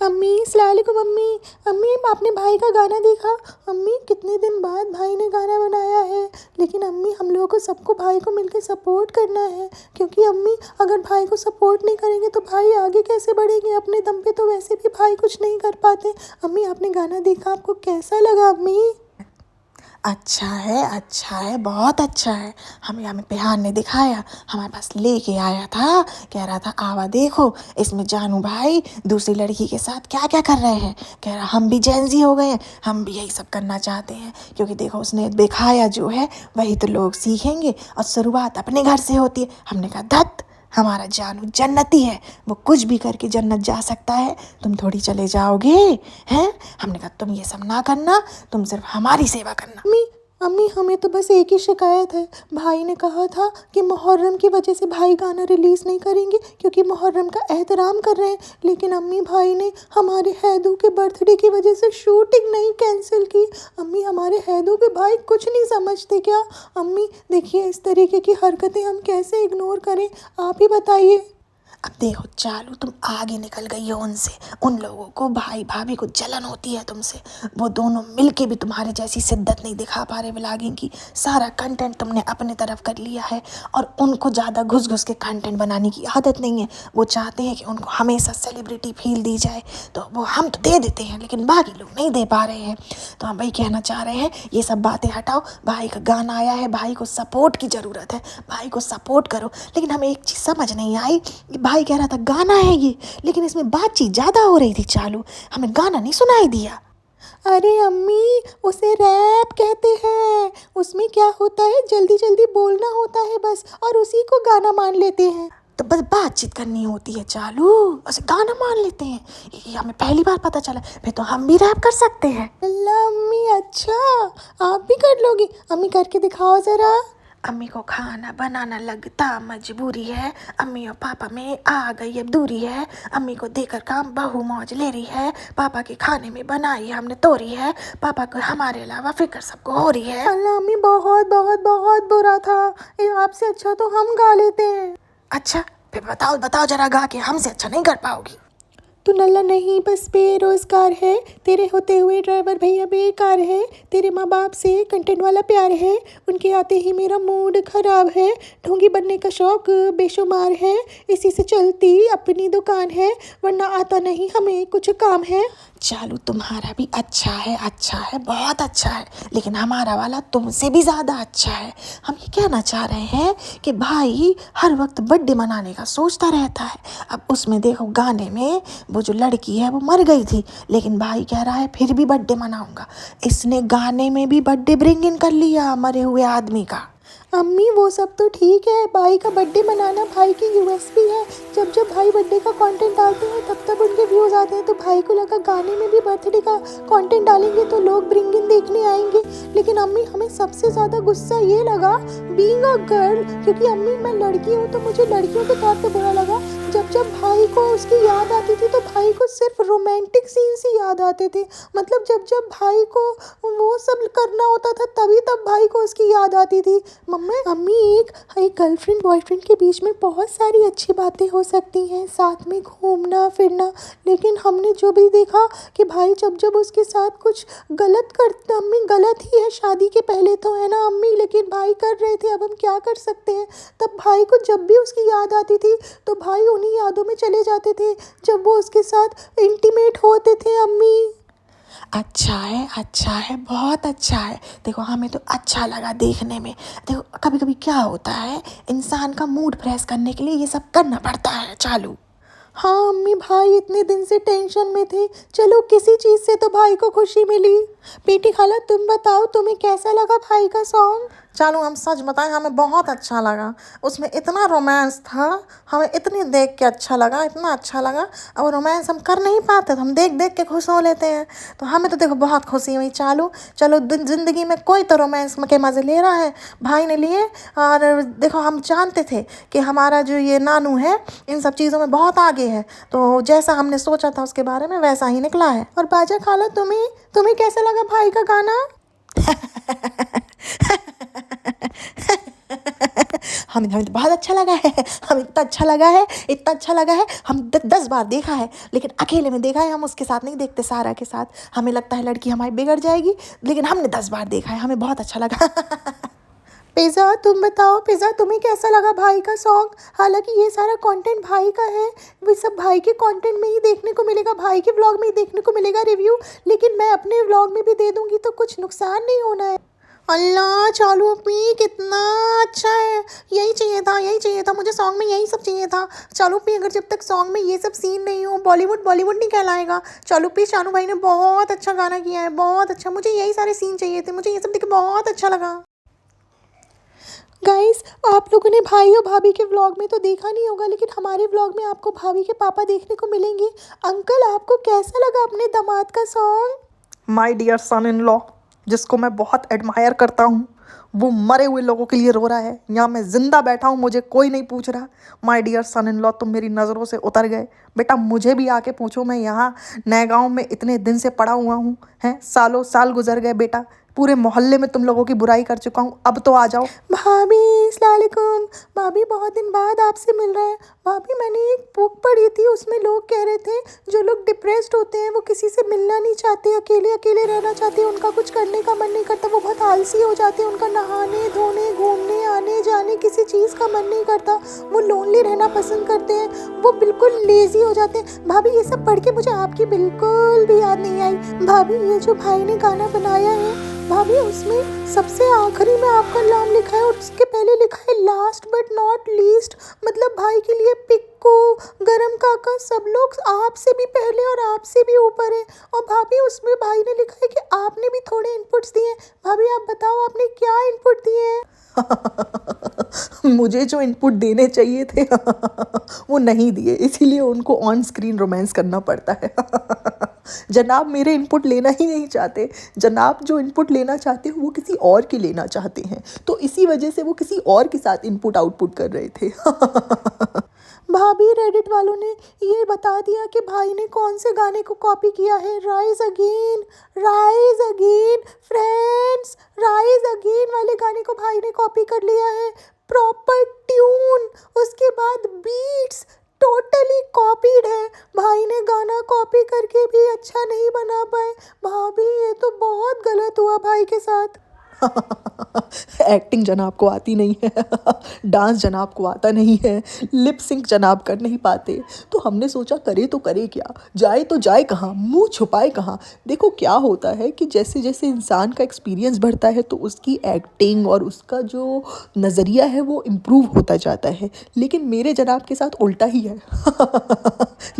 अम्मी अस्सलाम वालेकुम अम्मी। अम्मी आपने भाई का गाना देखा? अम्मी कितने दिन बाद भाई ने गाना बनाया है। लेकिन अम्मी हम लोगों को सबको भाई को मिलकर सपोर्ट करना है, क्योंकि अम्मी अगर भाई को सपोर्ट नहीं करेंगे तो भाई आगे कैसे बढ़ेंगे? अपने दम पे तो वैसे भी भाई कुछ नहीं कर पाते। अम्मी आपने गाना देखा, आपको कैसा लगा अम्मी? अच्छा है, बहुत अच्छा है। हमें पिहान ने दिखाया, हमारे पास लेके आया था, कह रहा था आवा देखो इसमें जानू भाई दूसरी लड़की के साथ क्या क्या कर रहे हैं। कह रहा हम भी जेंजी हो गए हैं, हम भी यही सब करना चाहते हैं, क्योंकि देखो उसने दिखाया जो है वही तो लोग सीखेंगे, और शुरुआत अपने घर से होती है। हमने कहा धत, हमारा जानू जन्नती है, वो कुछ भी करके जन्नत जा सकता है, तुम थोड़ी चले जाओगे हैं। हमने कहा तुम ये सब ना करना, तुम सिर्फ हमारी सेवा करना। अम्मी अम्मी हमें तो बस एक ही शिकायत है। भाई ने कहा था कि मुहर्रम की वजह से भाई गाना रिलीज़ नहीं करेंगे, क्योंकि मुहर्रम का एहतराम कर रहे हैं। लेकिन अम्मी भाई ने हमारे हैदू के बर्थडे की वजह से शूटिंग नहीं कैंसिल की। अम्मी हमारे हैदू के भाई कुछ नहीं समझते क्या? अम्मी देखिए इस तरीके की हरकतें हम कैसे इग्नोर करें, आप ही बताइए। अब देखो चालू, तुम आगे निकल गई हो उनसे। उन लोगों को भाई भाभी को जलन होती है तुमसे, वो दोनों मिलके भी तुम्हारे जैसी शिद्दत नहीं दिखा पा रहे व्लॉगिंग की। सारा कंटेंट तुमने अपने तरफ कर लिया है, और उनको ज़्यादा घुस घुस के कंटेंट बनाने की आदत नहीं है। वो चाहते हैं कि उनको हमेशा सेलिब्रिटी फील दी जाए, तो वो हम तो दे देते हैं लेकिन बाकी लोग नहीं दे पा रहे हैं। तो हम वही कहना चाह रहे हैं, ये सब बातें हटाओ। भाई का गाना आया है, भाई को सपोर्ट की ज़रूरत है, भाई को सपोर्ट करो। लेकिन हमें एक चीज़ समझ नहीं आई, भाई कह रहा था गाना है ये, लेकिन इसमें बातचीत ज़्यादा हो रही थी चालू, हमें गाना नहीं सुनाई दिया। अरे अम्मी उसे रैप कहते हैं। उसमें क्या होता है, जल्दी जल्दी बोलना होता है बस, और उसी को गाना मान लेते हैं। तो बस बातचीत करनी होती है चालू, उसे गाना मान लेते हैं। ये हमें पहली बार पता चला, फिर तो हम भी रैप कर सकते हैं। अल्लाह अम्मी, अच्छा आप भी कर लोगी? अम्मी करके दिखाओ ज़रा। अम्मी को खाना बनाना लगता मजबूरी है, अम्मी और पापा में आ गई अब दूरी है। अम्मी को देकर काम बहू मौज ले रही है, पापा के खाने में बनाई हमने तोरी है, पापा को हमारे अलावा फिक्र सबको हो रही है। अल्लाह अम्मी बहुत बहुत बहुत बुरा था, आपसे अच्छा तो हम गा लेते हैं। अच्छा फिर बताओ जरा, गा के हमसे अच्छा नहीं कर पाओगी? तू नल्ला नहीं बस बेरोजगार है, तेरे होते हुए ड्राइवर भैया बेकार है, तेरे माँ बाप से कंटेंट वाला प्यार है, उनके आते ही मेरा मूड खराब है, ढोंगी बनने का शौक बेशुमार है, इसी से चलती अपनी दुकान है, वरना आता नहीं हमें कुछ काम है। चालू तुम्हारा भी अच्छा है, बहुत अच्छा है, लेकिन हमारा वाला तुमसे भी ज़्यादा अच्छा है। हम ये कहना चाह रहे हैं कि भाई हर वक्त बर्थडे मनाने का सोचता रहता है। अब उसमें देखो गाने में वो जो लड़की है वो मर गई थी, लेकिन भाई कह रहा है फिर भी बर्थडे मनाऊंगा। इसने गाने में भी बर्थडे ब्रिंग इन कर लिया मरे हुए आदमी का। अम्मी वो सब तो ठीक है, भाई का बर्थडे मनाना भाई की यूएसपी है। जब जब भाई बर्थडे का कंटेंट डालते हैं तब तब उनके व्यूज़ आते हैं, तो भाई को लगा गाने में भी बर्थडे का कंटेंट डालेंगे तो लोग ब्रिंग इन देखने आएंगे। लेकिन अम्मी हमें सबसे ज़्यादा गुस्सा ये लगा बीइंग अ गर्ल, क्योंकि अम्मी मैं लड़की हूँ तो मुझे लड़कियों के तौर पर बुरा लगा। जब जब भाई को उसकी याद आती थी तो भाई को सिर्फ रोमांटिक सीन्स ही याद आते थे। मतलब जब जब भाई को वो सब करना होता था तभी तब भाई को उसकी याद आती थी। मम्मी अम्मी एक गर्लफ्रेंड बॉयफ्रेंड के बीच में बहुत सारी अच्छी बातें हो सकती हैं, साथ में घूमना फिरना, लेकिन हमने जो भी देखा कि भाई जब जब उसके साथ कुछ गलत करता, अम्मी गलत ही है शादी के पहले तो, है ना अम्मी, लेकिन भाई कर रहे थे, अब हम क्या कर सकते हैं। तब भाई को जब भी उसकी याद आती थी तो भाई उन्हीं यादों में चले जाते थे जब वो उसके साथ इंटीमेट होते थे। अम्मी अच्छा है, बहुत अच्छा है। देखो हमें तो अच्छा लगा देखने में। देखो कभी कभी क्या होता है, इंसान का मूड फ्रेश करने के लिए ये सब करना पड़ता है चालू। हाँ अम्मी, भाई इतने दिन से टेंशन में थे, चलो किसी चीज़ से तो भाई को खुशी मिली। बेटी खाला तुम बताओ तुम्हें कैसा लगा भाई का सॉन्ग? चालू हम सच बताएं, हमें बहुत अच्छा लगा। उसमें इतना रोमांस था, हमें इतनी देख के अच्छा लगा, इतना अच्छा लगा। और रोमांस हम कर नहीं पाते तो हम देख देख के खुश हो लेते हैं, तो हमें तो देखो बहुत खुशी हुई चालू। चलो ज़िंदगी में कोई तो रोमांस के मज़े ले रहा है, भाई ने लिए। और देखो हम जानते थे कि हमारा जो ये नानू है इन सब चीज़ों में बहुत आगे है, तो जैसा हमने सोचा था उसके बारे में वैसा ही निकला है। और बाजा खाला तुम्हें कैसा लगा भाई का गाना? हमें हमें तो बहुत अच्छा लगा है, हमें इतना अच्छा लगा है, इतना अच्छा लगा है। हम 10 बार देखा है, लेकिन अकेले में देखा है, हम उसके साथ नहीं देखते, सारा के साथ। हमें लगता है लड़की हमारी बिगड़ जाएगी, लेकिन हमने 10 बार देखा है, हमें बहुत अच्छा लगा। पिज़्ज़ा तुम बताओ, पिज़्ज़ा तुम्हें कैसा लगा भाई का सॉन्ग? हालांकि ये सारा कंटेंट भाई का है, वो सब भाई के कंटेंट में ही देखने को मिलेगा, भाई के व्लॉग में ही देखने को मिलेगा रिव्यू, लेकिन मैं अपने व्लॉग में भी दे दूंगी तो कुछ नुकसान नहीं होना है। अल्लाह चालू पी कितना अच्छा है, यही चाहिए था मुझे सॉन्ग में, यही सब चाहिए था। चालू पी अगर जब तक सॉन्ग में ये सब सीन नहीं हो, बॉलीवुड नहीं कहलाएगा। चालू पी शानू भाई ने बहुत अच्छा गाना किया है, बहुत अच्छा। मुझे यही सारे सीन चाहिए थे, मुझे ये सब देख के बहुत अच्छा लगा। गाइस, आप लोगों ने भाई और भाभी के व्लॉग में तो देखा नहीं होगा, लेकिन हमारे व्लॉग में आपको भाभी के पापा देखने को मिलेंगे। अंकल, आपको कैसा लगा अपने दामाद का song? My dear son in law, जिसको मैं बहुत एडमायर करता हूँ, वो मरे हुए लोगों के लिए रो रहा है। यहाँ मैं जिंदा बैठा हूँ, मुझे कोई नहीं पूछ रहा। My dear son in law, तुम मेरी नज़रों से उतर गए। बेटा मुझे भी आके पूछो, मैं यहाँ नए गाँव में इतने दिन से पड़ा हुआ हूँ, हैं सालों साल गुजर गए बेटा, पूरे मोहल्ले में तुम लोगों की बुराई कर चुका हूँ, अब तो आ जाओ। भाभी अस्सलाम वालेकुम। भाभी बहुत दिन बाद आपसे मिल रहे हैं। भाभी मैंने एक बुक पढ़ी थी, उसमें लोग कह रहे थे जो लोग डिप्रेस्ड होते हैं वो किसी से मिलना नहीं चाहते, अकेले अकेले रहना चाहते हैं, उनका कुछ करने का मन नहीं करता, वो बहुत आलसी हो जाते हैं, उनका नहाने धोने घूमने आने जाने किसी चीज़ का मन नहीं करता, वो लोनली रहना पसंद करते हैं, वो बिल्कुल लेज़ी हो जाते हैं। भाभी ये सब पढ़ के मुझे आपकी बिल्कुल भी याद नहीं आई। भाभी ये जो भाई ने गाना बनाया है भाभी, उसमें सबसे आखिरी में आपका नाम लिखा है और उसके पहले लिखा है लास्ट बट नॉट लीस्ट, मतलब भाई के लिए पिक्कू, गरम काका, सब लोग आपसे भी पहले और आपसे भी ऊपर है। और भाभी उसमें भाई ने लिखा है कि आपने भी थोड़े इनपुट्स दिए। भाभी आप बताओ आपने क्या इनपुट दिए हैं? मुझे जो इनपुट देने चाहिए थे वो नहीं दिए, इसीलिए उनको ऑन स्क्रीन रोमांस करना पड़ता है। जनाब मेरे इनपुट लेना ही नहीं चाहते, जनाब जो इनपुट लेना चाहते हैं वो किसी और के लेना चाहते हैं, तो इसी वजह से वो किसी और के साथ इनपुट आउटपुट कर रहे थे। भाभी रेडिट वालों ने ये बता दिया कि भाई ने कौन से गाने को कॉपी किया है। Rise again friends, rise again वाले गाने को भाई ने कॉपी कर लिया है। प्रॉपर ट्यून, उसके बाद बीट्स टोटली कॉपीड है। भाई ने गाना कॉपी करके भी अच्छा नहीं बना पाए। भाभी ये तो बहुत गलत हुआ भाई के साथ। एक्टिंग जनाब को आती नहीं है, डांस जनाब को आता नहीं है, लिप सिंक जनाब कर नहीं पाते, तो हमने सोचा करे तो करे क्या, जाए तो जाए कहाँ, मुंह छुपाए कहाँ। देखो क्या होता है कि जैसे जैसे इंसान का एक्सपीरियंस बढ़ता है तो उसकी एक्टिंग और उसका जो नज़रिया है वो इम्प्रूव होता जाता है, लेकिन मेरे जनाब के साथ उल्टा ही है।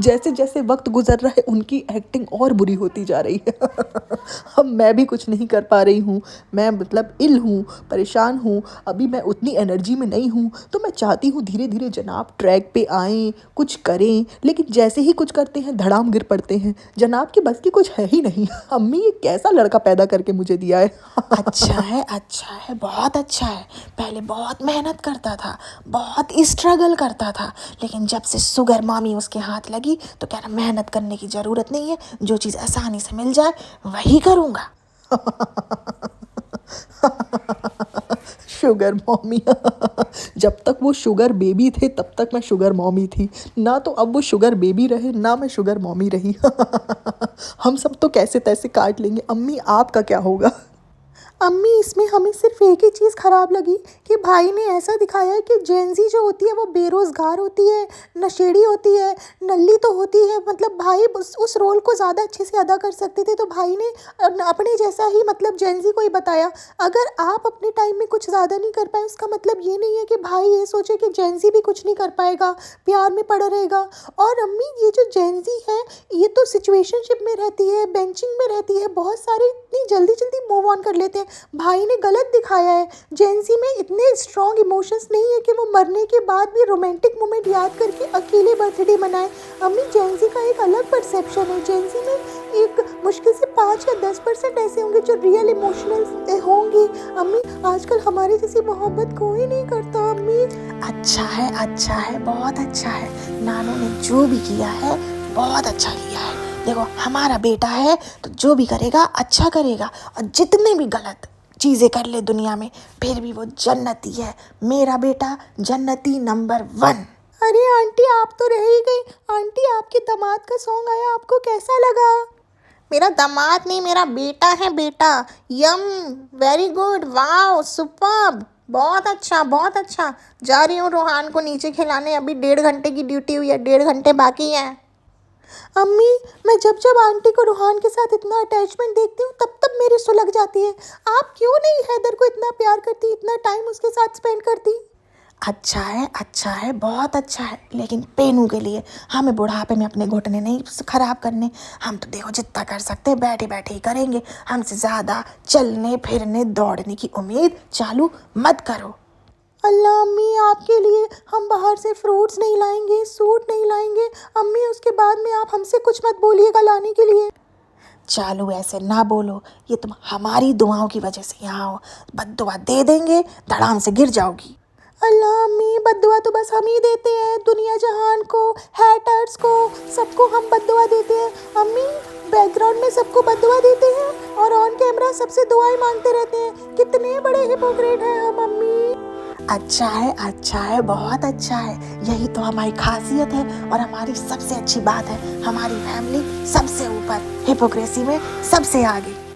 जैसे जैसे वक्त गुजर रहा है उनकी एक्टिंग और बुरी होती जा रही है। अब मैं भी कुछ नहीं कर पा रही हूँ, मैं मतलब इल हूँ, परेशान हूँ, अभी मैं उतनी एनर्जी में नहीं हूँ, तो मैं चाहती हूँ धीरे धीरे जनाब ट्रैक पे आएँ, कुछ करें, लेकिन जैसे ही कुछ करते हैं धड़ाम गिर पड़ते हैं। जनाब के बस की कुछ है ही नहीं। अम्मी ये कैसा लड़का पैदा करके मुझे दिया है। अच्छा है, बहुत अच्छा है। पहले बहुत मेहनत करता था, बहुत स्ट्रगल करता था, लेकिन जब से शुगर मामी उसके हाथ लगी तो कह रहा मेहनत करने की ज़रूरत नहीं है, जो चीज़ आसानी से मिल जाए वही करूँगा। Sugar mommy. जब तक वो शुगर बेबी थे तब तक मैं शुगर मॉमी थी ना, तो अब वो शुगर बेबी रहे ना मैं शुगर मॉमी रही। हम सब तो कैसे तैसे काट लेंगे। अम्मी आपका क्या होगा? अम्मी इसमें हमें सिर्फ एक ही चीज़ ख़राब लगी कि भाई ने ऐसा दिखाया है कि जेंजी जो होती है वो बेरोज़गार होती है, नशेड़ी होती है, नल्ली तो होती है। मतलब भाई उस रोल को ज़्यादा अच्छे से अदा कर सकते थे, तो भाई ने अपने जैसा ही मतलब जेंजी को ही बताया। अगर आप अपने टाइम में कुछ ज़्यादा नहीं कर पाए उसका मतलब ये नहीं है कि भाई ये सोचे कि जेंजी भी कुछ नहीं कर पाएगा, प्यार में पड़ा रहेगा। और अम्मी ये जो जेंजी है ये तो सिचुएशनशिप में रहती है, बेंचिंग में रहती है, बहुत सारे इतनी जल्दी जल्दी मूव ऑन कर लेते हैं। भाई ने गलत दिखाया है। जेंजी में इतने स्ट्रॉन्ग इमोशंस नहीं है कि वो मरने के बाद भी रोमांटिक मोमेंट याद करके अकेले बर्थडे मनाए। अम्मी जेंजी का एक अलग परसेप्शन है। जेंजी में एक मुश्किल से 5 या 10% ऐसे होंगे जो रियल इमोशनल होंगे। अम्मी आजकल हमारे जैसी मोहब्बत कोई नहीं करता। अम्मी अच्छा है, बहुत अच्छा है। नानू ने जो भी किया है बहुत अच्छा किया है। देखो हमारा बेटा है तो जो भी करेगा अच्छा करेगा, और जितने भी गलत चीज़ें कर ले दुनिया में, फिर भी वो जन्नती है। मेरा बेटा जन्नती नंबर 1। अरे आंटी आप तो रह ही गई। आंटी आपके दामाद का सॉन्ग आया, आपको कैसा लगा? मेरा दामाद नहीं, मेरा बेटा है बेटा। यम, वेरी गुड, वाओ, सुपर्ब, बहुत अच्छा बहुत अच्छा। जा रही हूँ रोहान को नीचे खिलाने, अभी 1.5 घंटे की ड्यूटी हुई है, 1.5 घंटे बाकी है। अम्मी मैं जब जब आंटी को रूहान के साथ इतना अटैचमेंट देखती हूँ तब तब मेरी सुलग जाती है। आप क्यों नहीं हैदर को इतना प्यार करती, इतना टाइम उसके साथ स्पेंड करती? अच्छा है, बहुत अच्छा है, लेकिन पेनू के लिए हमें बुढ़ापे में अपने घुटने नहीं खराब करने। हम तो देखो जितना कर सकते हैं बैठे बैठे ही करेंगे। हमसे ज़्यादा चलने फिरने दौड़ने की उम्मीद चालू मत करो। अल्लाह अम्मी आपके लिए हम बाहर से फ्रूट्स नहीं लाएंगे, सूट नहीं लाएंगे। अम्मी उसके बाद में आप हमसे कुछ मत बोलिएगा लाने के लिए। चालू ऐसे ना बोलो, ये तुम हमारी दुआओं की वजह से यहाँ हो। बद्दुआ दे देंगे, धड़ाम से गिर जाओगी। अल्लाह अम्मी बद्दुआ तो बस हम ही देते हैं, दुनिया जहान को, हैटर्स को, सबको हम बद्दुआ देते हैं। अम्मी बैकग्राउंड में सबको बद्दुआ देते हैं और ऑन कैमरा सबसे दुआएं मांगते रहते हैं। कितने बड़े हिपोक्रेट हैं हम अम्मी। अच्छा है, बहुत अच्छा है। यही तो हमारी खासियत है और हमारी सबसे अच्छी बात है। हमारी फैमिली सबसे ऊपर, हिपोक्रेसी में सबसे आगे।